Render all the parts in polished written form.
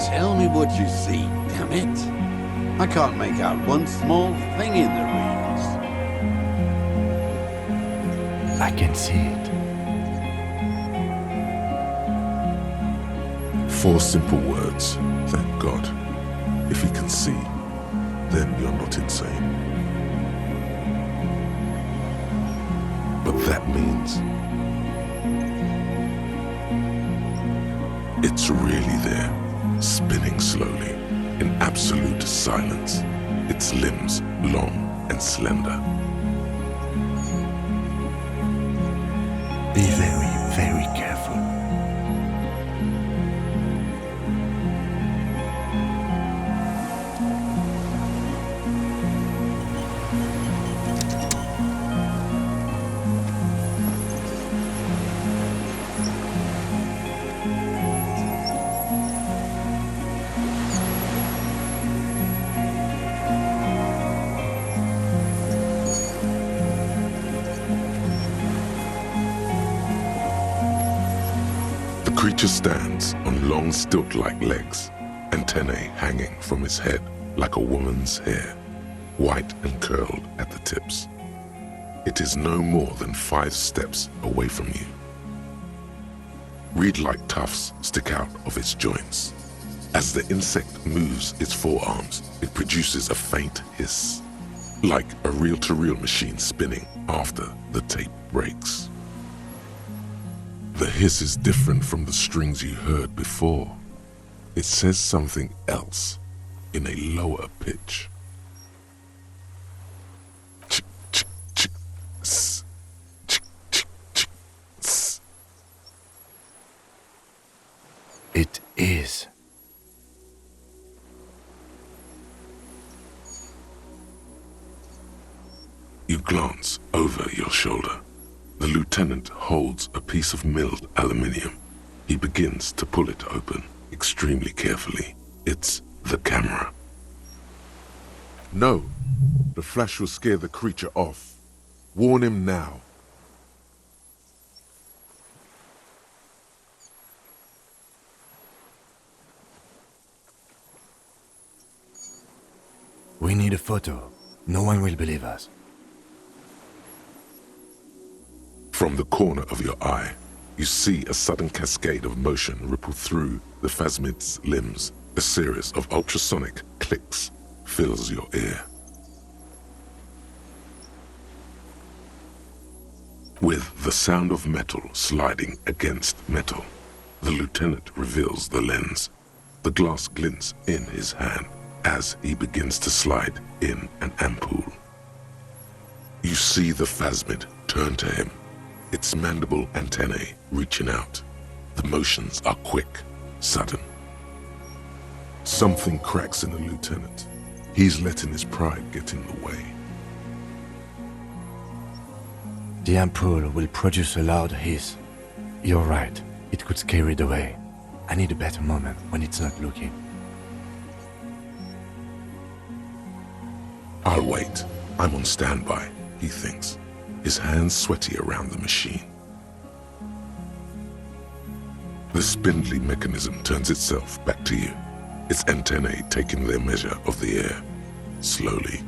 Tell me what you see, damn it. I can't make out one small thing in the reeds. I can see it. 4 simple words, thank God. If he can see, then you're not insane. But that means it's really there, spinning slowly, in absolute silence, its limbs long and slender. Be very, very careful. The creature stands on long stilt-like legs, antennae hanging from his head like a woman's hair, white and curled at the tips. It is no more than 5 steps away from you. Reed-like tufts stick out of its joints. As the insect moves its forearms, it produces a faint hiss, like a reel-to-reel machine spinning after the tape breaks. The hiss is different from the strings you heard before. It says something else in a lower pitch. Chick, chick, chick, s. Chick, chick, chick, s. It is. You glance over your shoulder. The lieutenant holds a piece of milled aluminium. He begins to pull it open, extremely carefully. It's the camera. No, the flash will scare the creature off. Warn him now. We need a photo. No one will believe us. From the corner of your eye, you see a sudden cascade of motion ripple through the phasmid's limbs. A series of ultrasonic clicks fills your ear. With the sound of metal sliding against metal, the lieutenant reveals the lens. The glass glints in his hand as he begins to slide in an ampoule. You see the phasmid turn to him, its mandible antennae reaching out. The motions are quick, sudden. Something cracks in the lieutenant. He's letting his pride get in the way. The ampoule will produce a loud hiss. You're right, it could scare it away. I need a better moment when it's not looking. I'll wait. I'm on standby, he thinks, his hands sweaty around the machine. The spindly mechanism turns itself back to you, its antennae taking their measure of the air, slowly.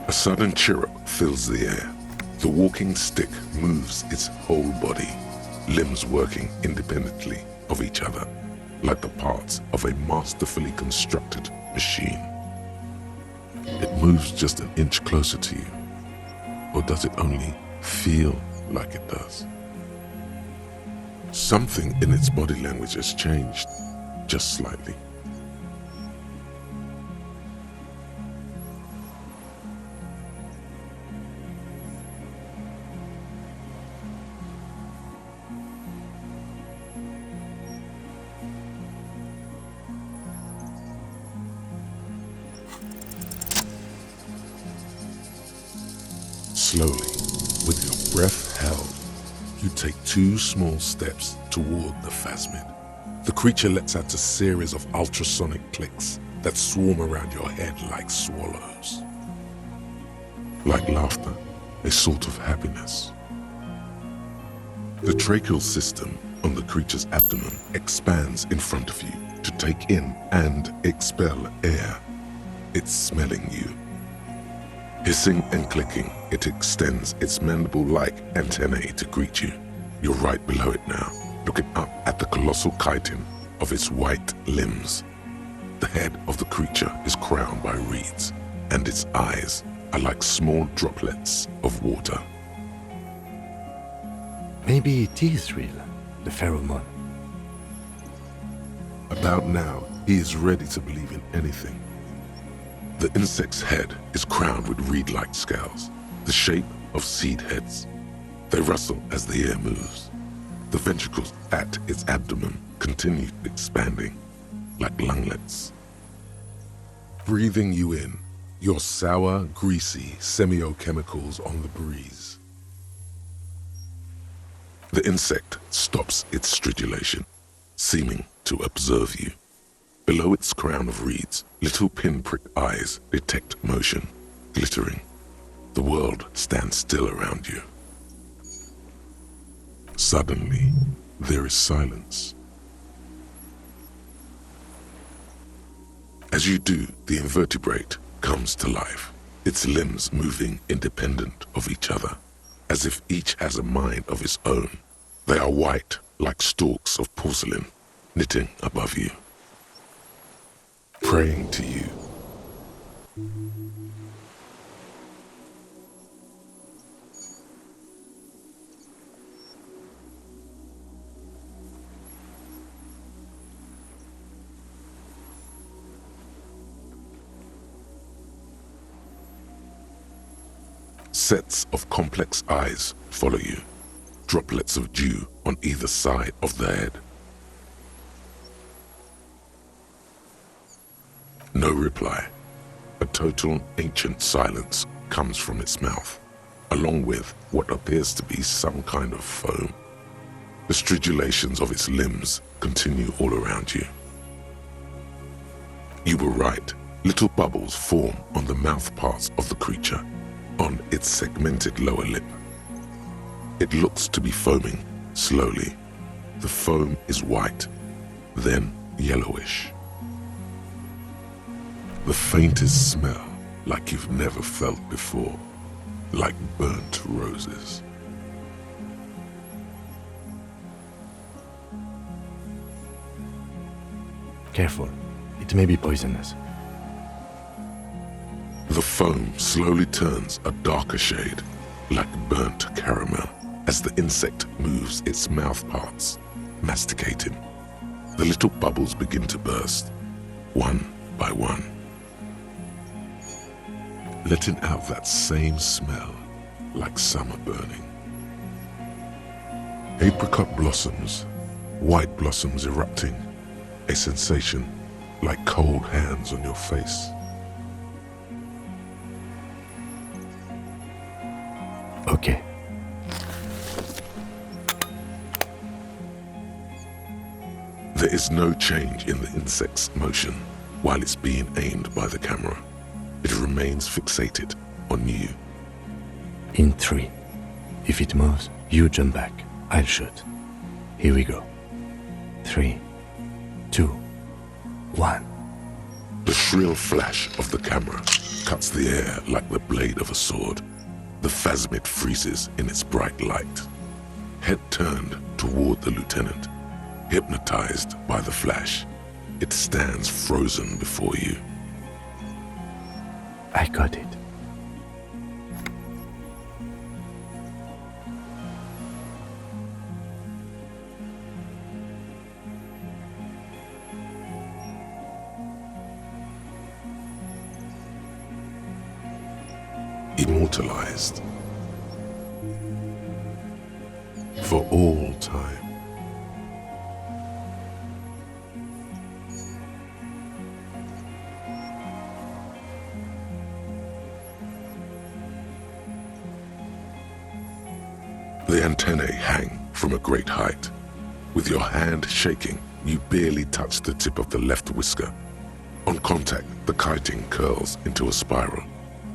A sudden chirrup fills the air. The walking stick moves its whole body, limbs working independently of each other, like the parts of a masterfully constructed machine. It moves just an inch closer to you, or does it only feel like it does? Something in its body language has changed, just slightly. Slowly, with your breath held, you take 2 small steps toward the phasmid. The creature lets out a series of ultrasonic clicks, that swarm around your head like swallows. Like laughter, a sort of happiness. The tracheal system on the creature's abdomen expands in front of you to take in and expel air. It's smelling you. Hissing and clicking, it extends its mandible-like antennae to greet you. You're right below it now, looking up at the colossal chitin of its white limbs. The head of the creature is crowned by reeds, and its eyes are like small droplets of water. Maybe it is real, the pheromone. About now, he is ready to believe in anything. The insect's head is crowned with reed-like scales, the shape of seed heads. They rustle as the air moves. The ventricles at its abdomen continue expanding, like lunglets. Breathing you in, your sour, greasy semiochemicals on the breeze. The insect stops its stridulation, seeming to observe you. Below its crown of reeds, little pinprick eyes detect motion, glittering. The world stands still around you. Suddenly, there is silence. As you do, the invertebrate comes to life, its limbs moving independent of each other, as if each has a mind of its own. They are white, like stalks of porcelain, knitting above you, praying to you. Sets of complex eyes follow you, droplets of dew on either side of the head. No reply. A total ancient silence comes from its mouth, along with what appears to be some kind of foam. The stridulations of its limbs continue all around you. You were right. Little bubbles form on the mouth parts of the creature, on its segmented lower lip. It looks to be foaming, slowly. The foam is white, then yellowish. The faintest smell, like you've never felt before, like burnt roses. Careful, it may be poisonous. The foam slowly turns a darker shade, like burnt caramel, as the insect moves its mouth parts, masticating. The little bubbles begin to burst, one by one, letting out that same smell, like summer burning. Apricot blossoms, white blossoms erupting, a sensation like cold hands on your face. Okay. There is no change in the insect's motion while it's being aimed by the camera. It remains fixated on you. In 3. If it moves, you jump back. I'll shoot. Here we go. 3, 2, 1. The shrill flash of the camera cuts the air like the blade of a sword. The phasmid freezes in its bright light. Head turned toward the lieutenant, hypnotized by the flash. It stands frozen before you. I got it. Immortalized for all time. The antennae hang from a great height. With your hand shaking, you barely touch the tip of the left whisker. On contact, the chitin curls into a spiral,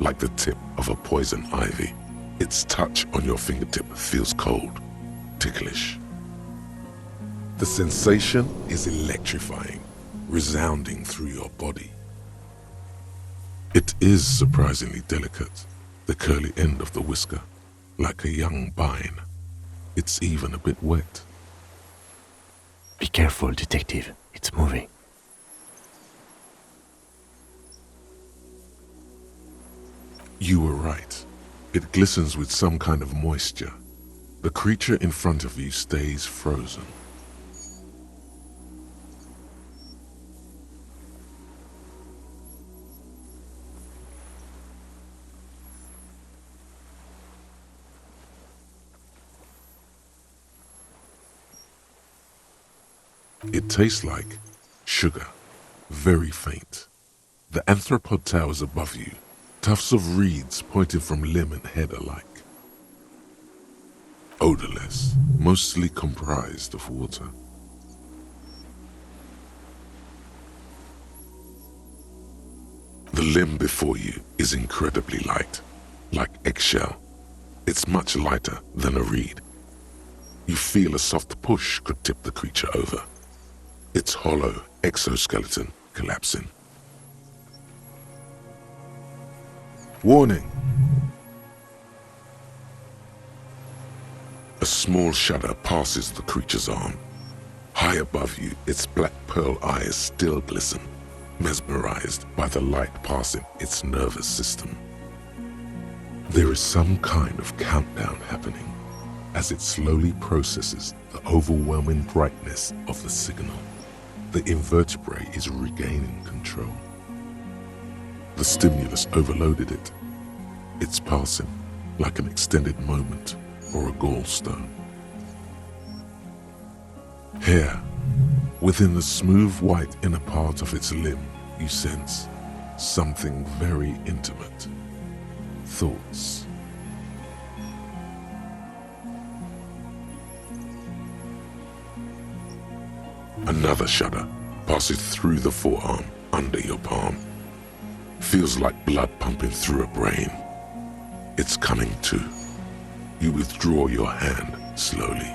like the tip of a poison ivy. Its touch on your fingertip feels cold, ticklish. The sensation is electrifying, resounding through your body. It is surprisingly delicate, the curly end of the whisker, like a young vine. It's even a bit wet. Be careful, detective. It's moving. You were right. It glistens with some kind of moisture. The creature in front of you stays frozen. It tastes like sugar, very faint. The anthropod towers above you, tufts of reeds pointing from limb and head alike. Odorless, mostly comprised of water. The limb before you is incredibly light, like eggshell. It's much lighter than a reed. You feel a soft push could tip the creature over. Its hollow exoskeleton collapsing. Warning! A small shudder passes the creature's arm. High above you, its black pearl eyes still glisten, mesmerized by the light passing its nervous system. There is some kind of countdown happening as it slowly processes the overwhelming brightness of the signal. The invertebrate is regaining control. The stimulus overloaded it. It's passing like an extended moment or a gallstone. Here, within the smooth white inner part of its limb, you sense something very intimate. Thoughts. Another shudder passes through the forearm under your palm. Feels like blood pumping through a brain. It's coming to. You withdraw your hand slowly.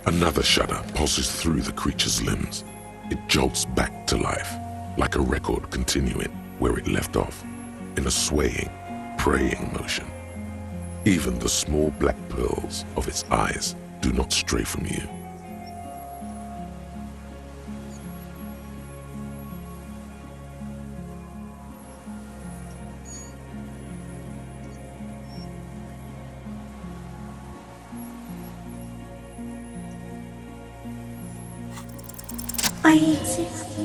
Another shudder pulses through the creature's limbs. It jolts back to life, like a record continuing where it left off, in a swaying, praying motion. Even the small black pearls of its eyes do not stray from you. I exist.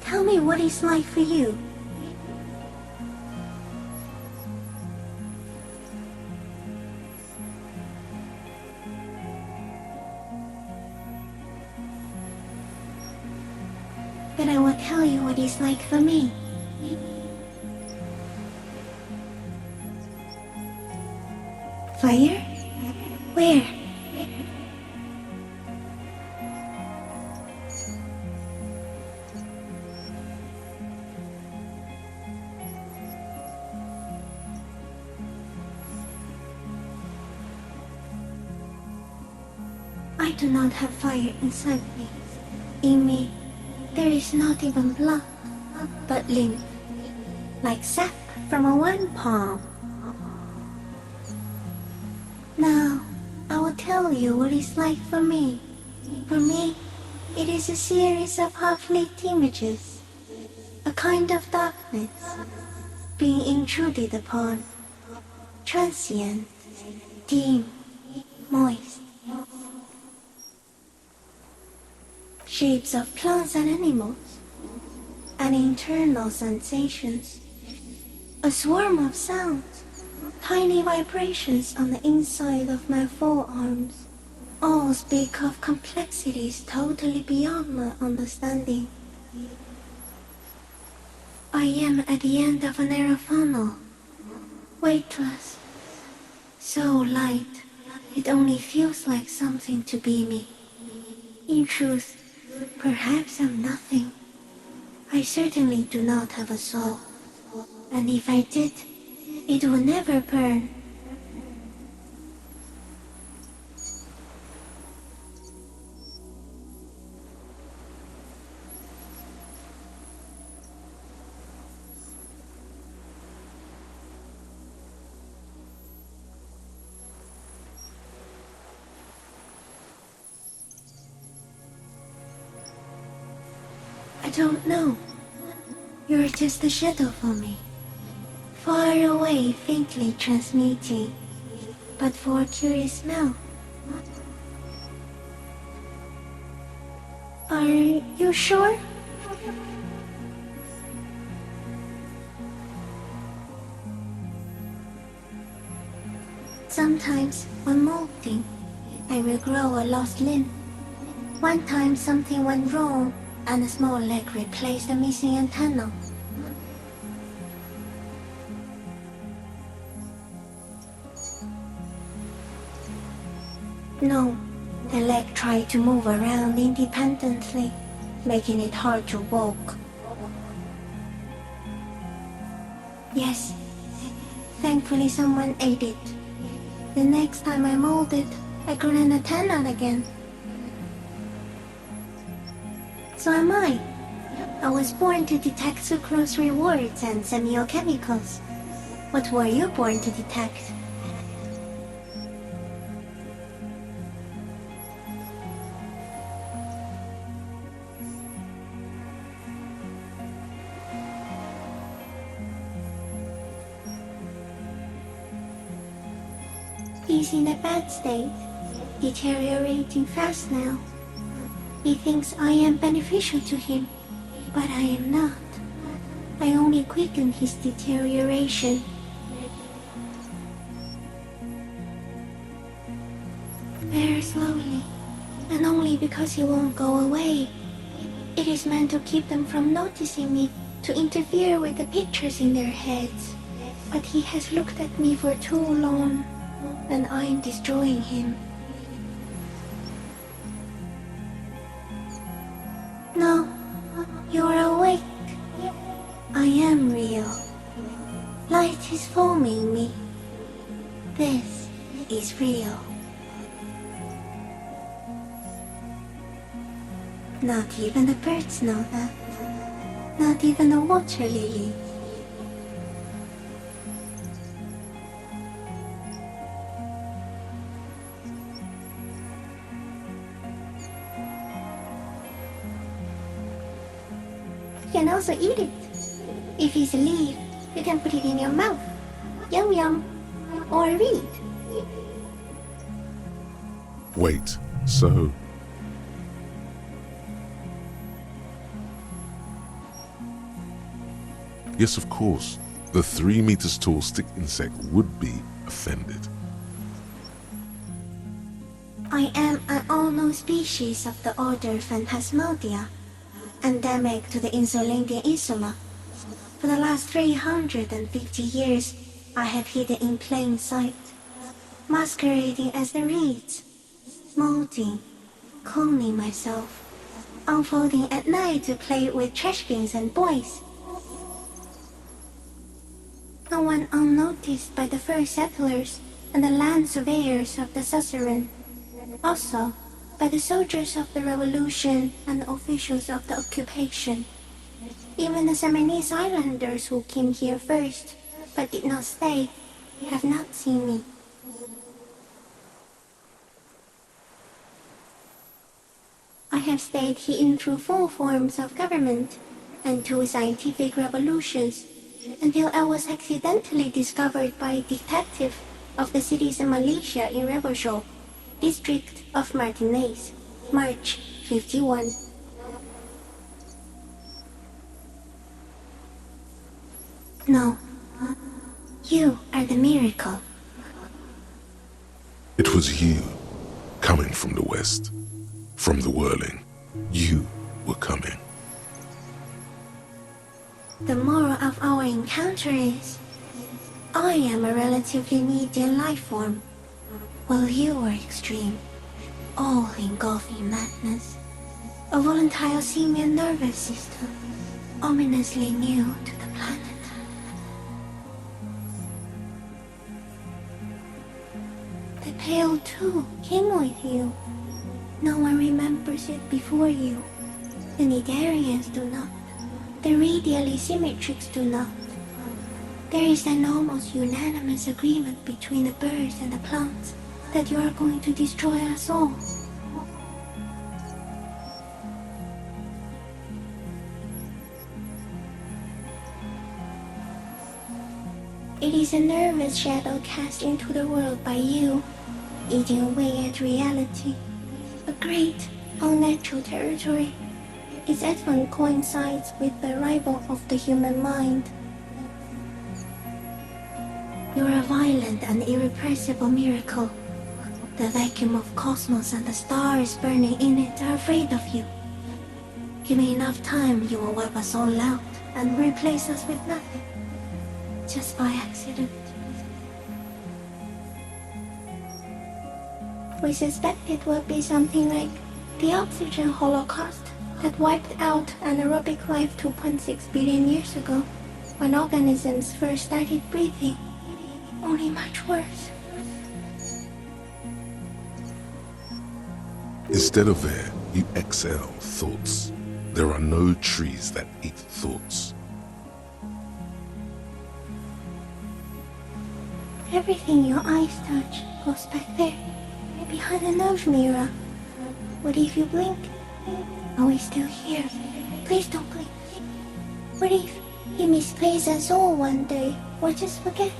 Tell me what it's like for you. Then I will tell you what it's like for me. Fire? Where? I do not have fire inside me. In me, there is not even blood, but lymph, like sap from a wine palm. Now, I will tell you what it's like for me. For me, it is a series of half-lit images, a kind of darkness, being intruded upon, transient, dim, moist. Shapes of plants and animals, and internal sensations. A swarm of sounds, tiny vibrations on the inside of my forearms, all speak of complexities totally beyond my understanding. I am at the end of a narrow funnel, weightless, so light, it only feels like something to be me. In truth, perhaps I'm nothing. I certainly do not have a soul, and if I did, it would never burn. I don't know. You're just a shadow for me. Far away, faintly transmuting, but for a curious smell. Are you sure? Sometimes, when molting, I will grow a lost limb. One time something went wrong, and a small leg replaced the missing antenna. No, the leg tried to move around independently, making it hard to walk. Yes, thankfully someone ate it. The next time I molded, I grew an antenna again. So am I. I was born to detect sucrose rewards and semiochemicals. What were you born to detect? He's in a bad state, deteriorating fast now. He thinks I am beneficial to him, but I am not. I only quicken his deterioration. Very slowly, and only because he won't go away. It is meant to keep them from noticing me, to interfere with the pictures in their heads. But he has looked at me for too long, and I am destroying him. No, you're awake. I am real. Light is forming me. This is real. Not even the birds know that. Not even the water lily. You can also eat it. If it's a leaf, you can put it in your mouth. Yum yum. Or read. Wait, so... Yes, of course, the 3 meters tall stick insect would be offended. I am an unknown species of the order Phantasmodia, endemic to the Insulindian Insula. For the last 350 years, I have hidden in plain sight, masquerading as the reeds, molding, cloning myself, unfolding at night to play with trash bins and boys. No one unnoticed by the first settlers and the land surveyors of the suzerain. Also, by the soldiers of the revolution and the officials of the occupation. Even the Seminese islanders who came here first, but did not stay, have not seen me. I have stayed hidden through 4 forms of government and 2 scientific revolutions, until I was accidentally discovered by a detective of the citizen militia in Rebelshaw, district of Martinez, March 51. No, you are the miracle. It was you, coming from the west. From the whirling, you were coming. The moral of our encounter is, I am a relatively medium life form, while you are extreme, all-engulfing madness. A volatile simian nervous system, ominously new to the planet. The Pale too came with you. No one remembers it before you. The Nidarians do not. The radially symmetrics do not. There is an almost unanimous agreement between the birds and the plants that you are going to destroy us all. It is a nervous shadow cast into the world by you, eating away at reality. A great, unnatural territory. Its advent coincides with the arrival of the human mind. You're a violent and irrepressible miracle. The vacuum of cosmos and the stars burning in it are afraid of you. Give me enough time, you will wipe us all out and replace us with nothing. Just by accident. We suspect it would be something like the oxygen holocaust that wiped out anaerobic life 2.6 billion years ago, when organisms first started breathing. Only much worse. Instead of air, you exhale thoughts. There are no trees that eat thoughts. Everything your eyes touch goes back there, behind the nose mirror. What if you blink? Are we still here? Please don't blink. What if he misplaces us all one day, or just forget?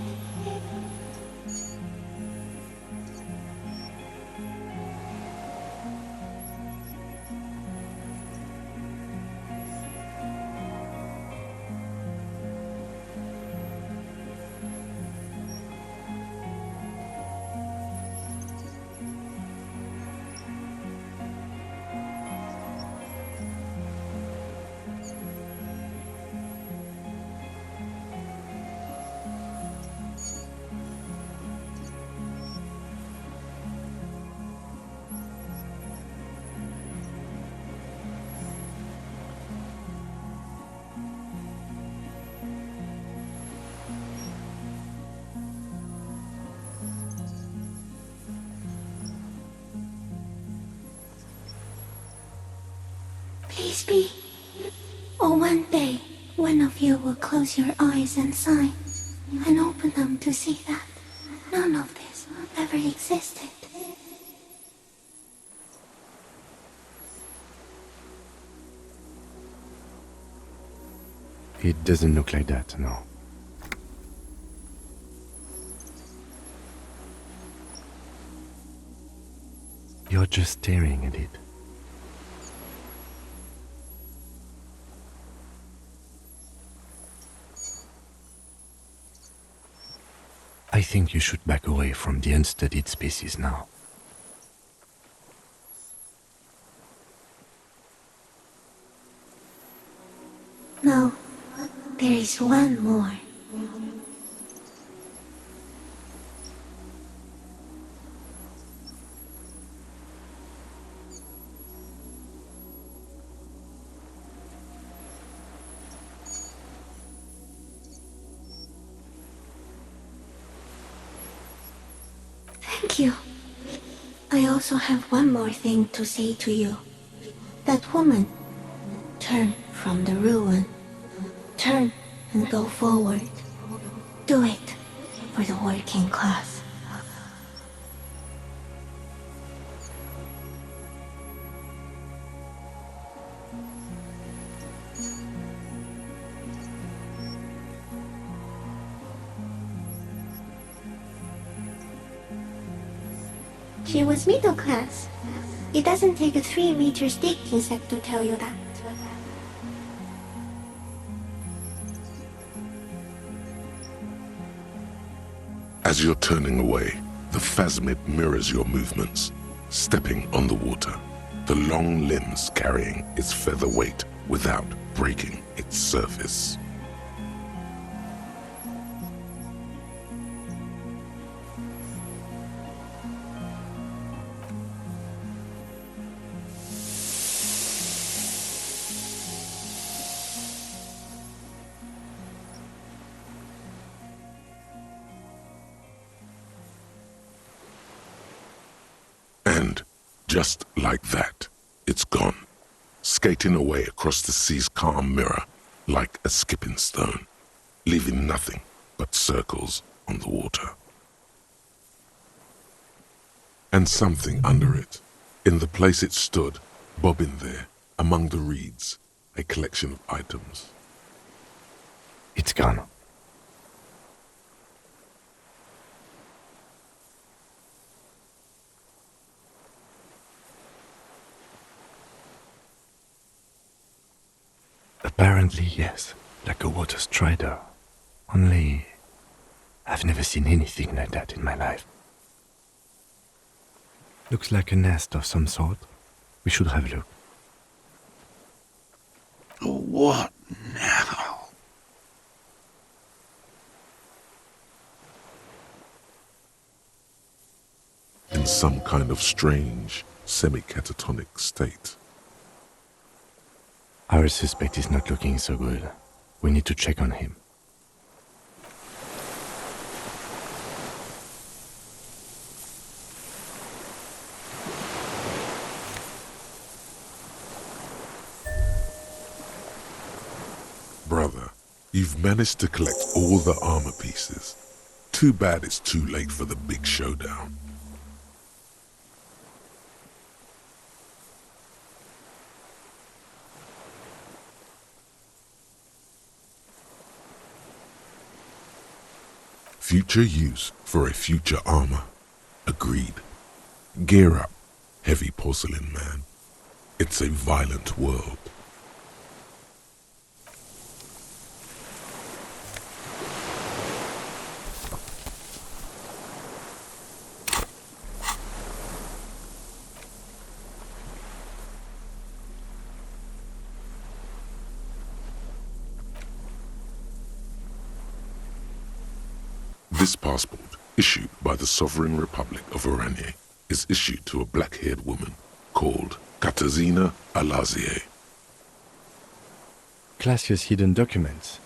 Please be. Or one day, one of you will close your eyes and sigh, and open them to see that none of this ever existed. It doesn't look like that, no. You're just staring at it. I think you should back away from the unstudied species now. No, there is one more. Thank you. I also have one more thing to say to you. That woman, turn from the ruin. Turn and go forward. Do it for the working class. She was middle class. It doesn't take a 3-meter stick insect to tell you that. As you're turning away, the phasmid mirrors your movements. stepping on the water, the long limbs carrying its feather weight without breaking its surface. And just like that, it's gone, skating away across the sea's calm mirror like a skipping stone, leaving nothing but circles on the water. And something under it, in the place it stood, bobbing there among the reeds, a collection of items. It's gone. Apparently, yes, like a water strider. Only, I've never seen anything like that in my life. Looks like a nest of some sort. We should have a look. What now? In some kind of strange, semi-catatonic state. Our suspect is not looking so good. We need to check on him. Brother, you've managed to collect all the armor pieces. Too bad it's too late for the big showdown. Future use for a future armor. Agreed. Gear up, heavy porcelain man. It's a violent world. This passport, issued by the Sovereign Republic of Oranje, is issued to a black-haired woman called Katarzyna Alazie. Classia's hidden documents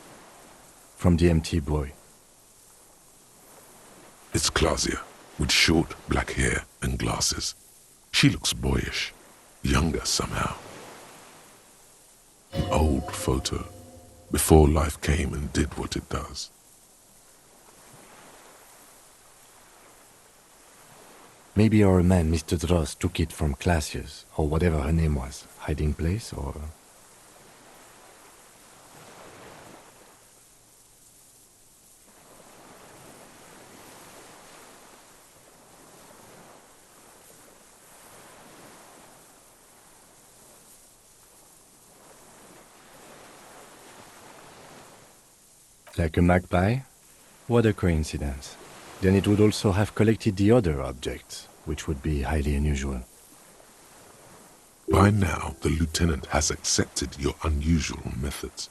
from the MT boy. It's Clausia, with short black hair and glasses. She looks boyish, younger somehow. An old photo, before life came and did what it does. Maybe our man, Mr. Dross, took it from Classia's, or whatever her name was, hiding place, or... Like a magpie? What a coincidence. Then it would also have collected the other objects, which would be highly unusual. By now, the lieutenant has accepted your unusual methods.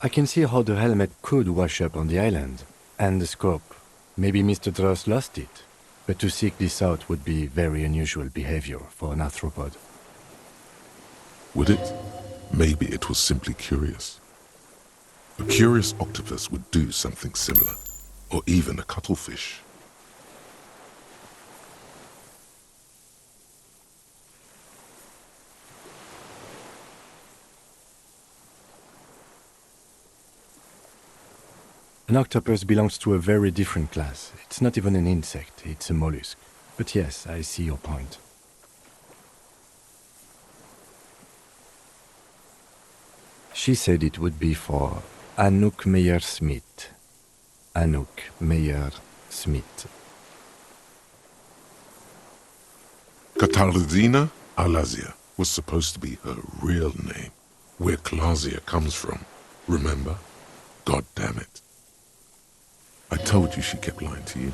I can see how the helmet could wash up on the island, and the scope. Maybe Mr. Dross lost it, but to seek this out would be very unusual behavior for an arthropod. Would it? Maybe it was simply curious. A curious octopus would do something similar, or even a cuttlefish. An octopus belongs to a very different class. It's not even an insect, it's a mollusk. But yes, I see your point. She said it would be for Anouk Meyer-Smith. Anouk Meyer-Smith. Katarzyna Alazie was supposed to be her real name, where Clausia comes from. Remember? God damn it. I told you she kept lying to you.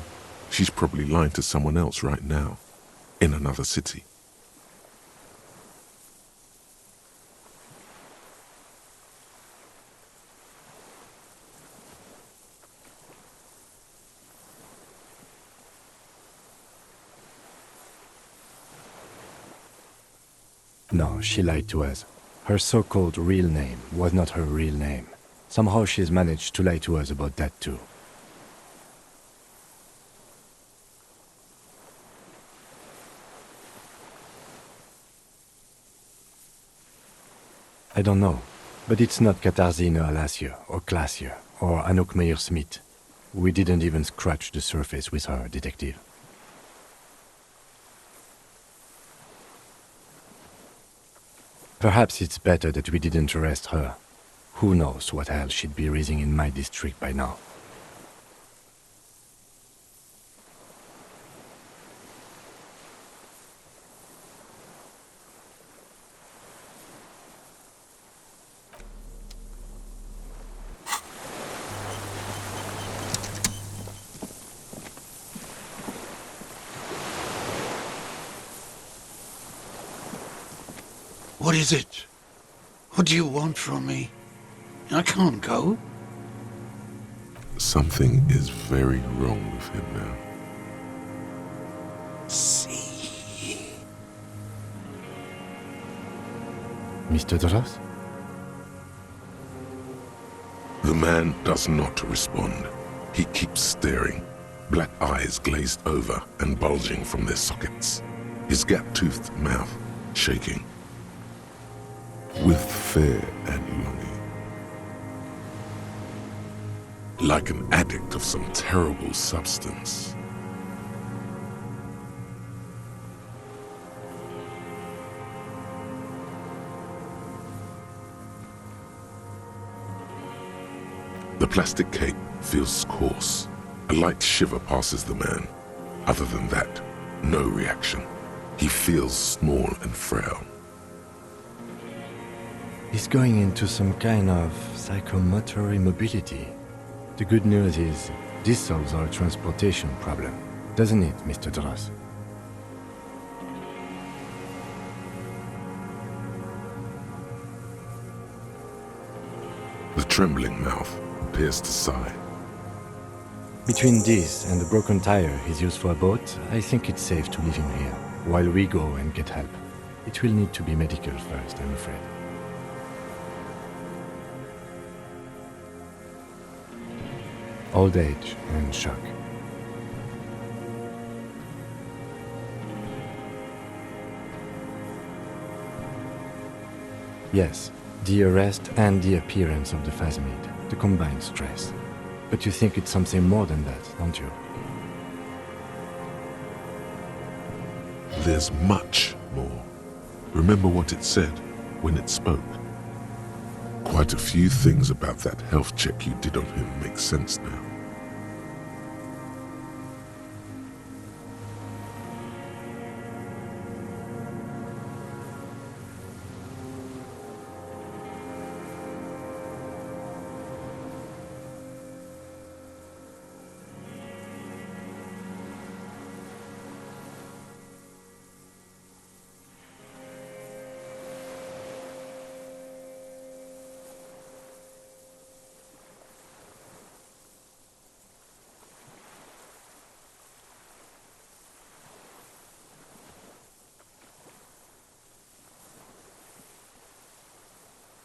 She's probably lying to someone else right now, in another city. No, she lied to us. Her so-called real name was not her real name. Somehow she's managed to lie to us about that too. I don't know, but it's not Katarzyna Alasia or Klasia or Anouk Meyer-Smith. We didn't even scratch the surface with her, detective. Perhaps it's better that we didn't arrest her. Who knows what hell she'd be raising in my district by now. What is it? What do you want from me? I can't go. Something is very wrong with him now. See. Mr. Dross? The man does not respond. He keeps staring, black eyes glazed over and bulging from their sockets, his gap-toothed mouth shaking with fear and longing. Like an addict of some terrible substance. The plastic cape feels coarse. A light shiver passes the man. Other than that, no reaction. He feels small and frail. He's going into some kind of psychomotor immobility. The good news is, this solves our transportation problem, doesn't it, Mr. Dross? The trembling mouth appears to sigh. Between this and the broken tire he's used for a boat, I think it's safe to leave him here, while we go and get help. It will need to be medical first, I'm afraid. Old age and shock. Yes, the arrest and the appearance of the phasmid, the combined stress. But you think it's something more than that, don't you? There's much more. Remember what it said when it spoke. Quite a few things about that health check you did on him make sense now.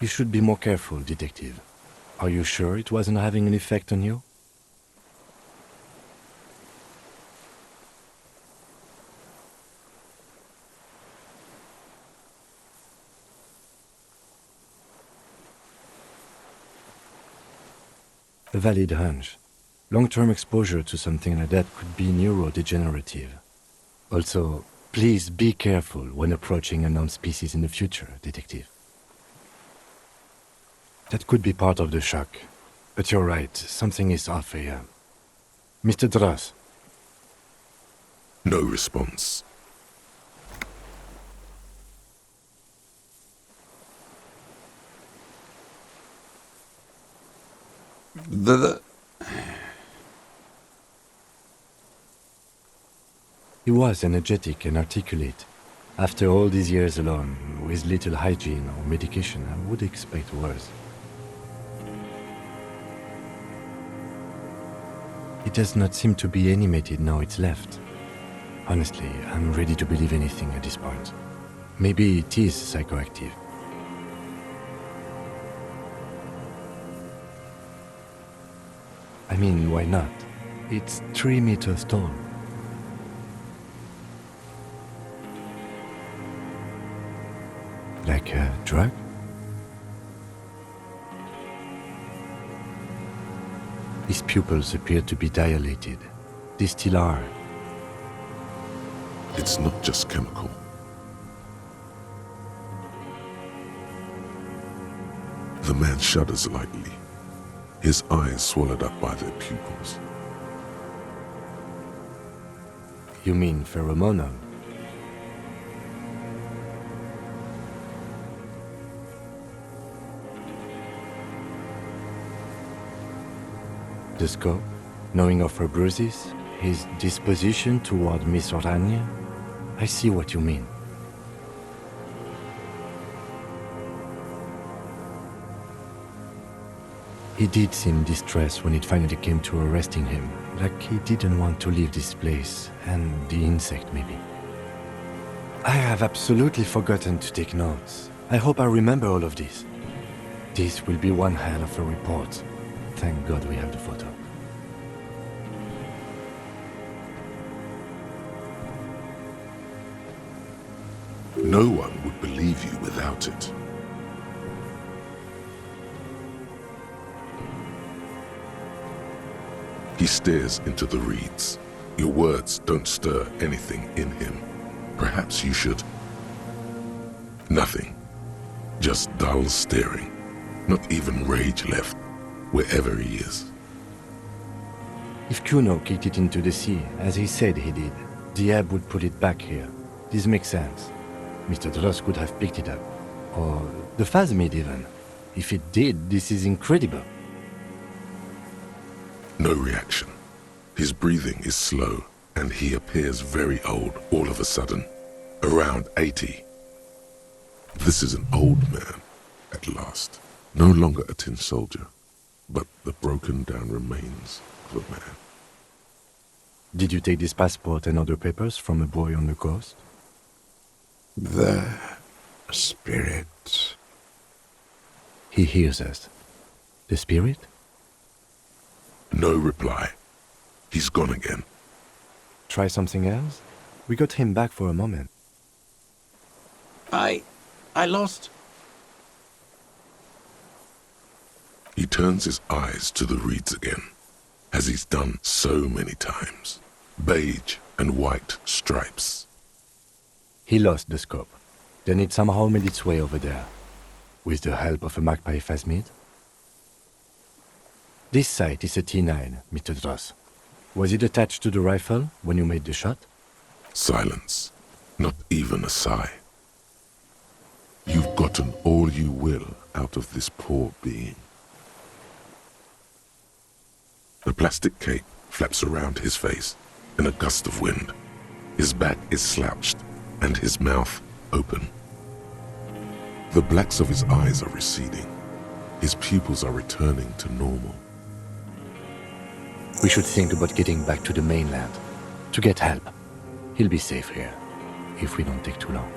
You should be more careful, detective. Are you sure it wasn't having an effect on you? A valid hunch. Long-term exposure to something like that could be neurodegenerative. Also, please be careful when approaching a known species in the future, detective. That could be part of the shock. But you're right, something is off here. Mr. Dross. No response. He was energetic and articulate. After all these years alone, with little hygiene or medication, I would expect worse. It does not seem to be animated now it's left. Honestly, I'm ready to believe anything at this point. Maybe it is psychoactive. I mean, why not? It's 3 meters tall. Like a drug? His pupils appear to be dilated. They still are. It's not just chemical. The man shudders lightly, his eyes swallowed up by their pupils. You mean pheromonal? The scope, knowing of her bruises, his disposition toward Miss Orania, I see what you mean. He did seem distressed when it finally came to arresting him, like he didn't want to leave this place, and the insect maybe. I have absolutely forgotten to take notes. I hope I remember all of this. This will be one hell of a report. Thank God we have the photo. No one would believe you without it. He stares into the reeds. Your words don't stir anything in him. Perhaps you should. Nothing. Just dull staring. Not even rage left, wherever he is. If Kuno kicked it into the sea, as he said he did, the ebb would put it back here. This makes sense. Mr. Dross could have picked it up. Or the Phasmid even. If it did, this is incredible. No reaction. His breathing is slow, and he appears very old all of a sudden. Around 80. This is an old man, at last. No longer a tin soldier, but the broken down remains of a man. Did you take this passport and other papers from a boy on the coast? The spirit. He hears us. The spirit? No reply. He's gone again. Try something else? We got him back for a moment. I lost. He turns his eyes to the reeds again, as he's done so many times. Beige and white stripes. He lost the scope. Then it somehow made its way over there. With the help of a magpie phasmid. This sight is a T9, Mr. Dross. Was it attached to the rifle when you made the shot? Silence. Not even a sigh. You've gotten all you will out of this poor being. The plastic cape flaps around his face in a gust of wind. His back is slouched and his mouth open. The blacks of his eyes are receding. His pupils are returning to normal. We should think about getting back to the mainland. To get help. He'll be safe here, if we don't take too long.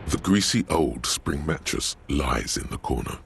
The greasy old spring mattress lies in the corner.